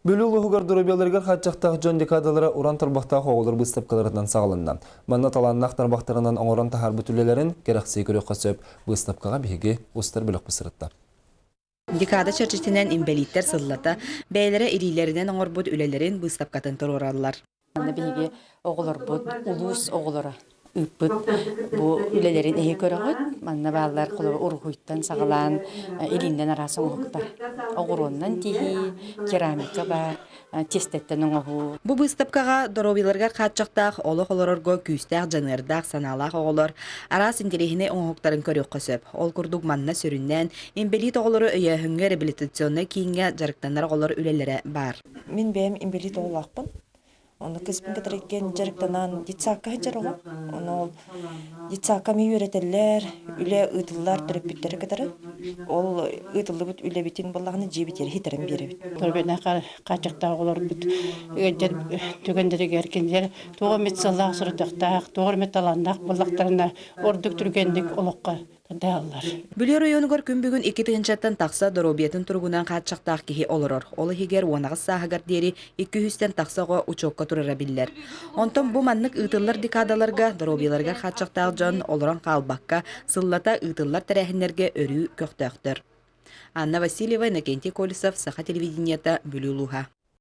Бөлі ұлығығар дұрабияларығар қатчақтағы жон декадалары уран тұрбақтағы оғылыр бұстапқаларынан сағылында. Манна таланнақ тарбақтарынан оңыран тахар бүтілелерін керақсей көрек қосып, бұстапқаға бейге ұстар бөлік бұсырытта. Декада чарчытынан имбелиттер сыллата, бәйлері ирилерінен оңыр бұд үлелерін бұстапқатын тұрur алылар. Манна бейге оғылыр бұд, ұлыс оғылыры. Үппіт, бұл үлелерін әйе көріғіт, манна балдар қолы ұрғыйттан сағылан, илінден арасын ұлықтар. Оғыроннан тейі, керамика бар, тестеттен оңығы. Бұл бұстапқаға доробиларға қатчақтақ олық олырырға күйістәқ жанырдақ саналақ оғылыр. Арас интерехіне оңықтарын көрек қосып, ол күрдік манна сөріннен, имбелит оғылыры өйәхіңгі реабилитационны кейінге жарықтанар оғылыр үлелері бар. Мен бәйім имбелит оғылақпын. Оны кызбын кетіреккен жарықтанан детсаққа хеджер оға. Оны ол детсаққа мей өретелер, үле ұйтылар түріппеттері кетірі. Ол ұйтылы бұт үле бітін болағыны жебетері хетерін бері біт. Төрбені қачықта олар бұт түгендері керкендер, тоғы мет салақ сұрытықтақ, тоғы мет аландақ болақтарына ордық түргендік олыққа дәлілер. Бүле районығыр күн бүгін 2-тен тақса доробиятын тұрғынан қатшақтақ кеге олырыр. Олы хегер онағыз сағығар дері 200-тен тақсаға учокка тұрыра білдер. Онтан бұл маннық ұйтылар декадаларға, доробияларға қатшақтақ жан олыран қалбаққа, сыллата ұйтылар тәрәхінерге өрі көқтіқтір. Анна Васильева, Накенти Колесов, Саха телевидениета, Бүлі Луха.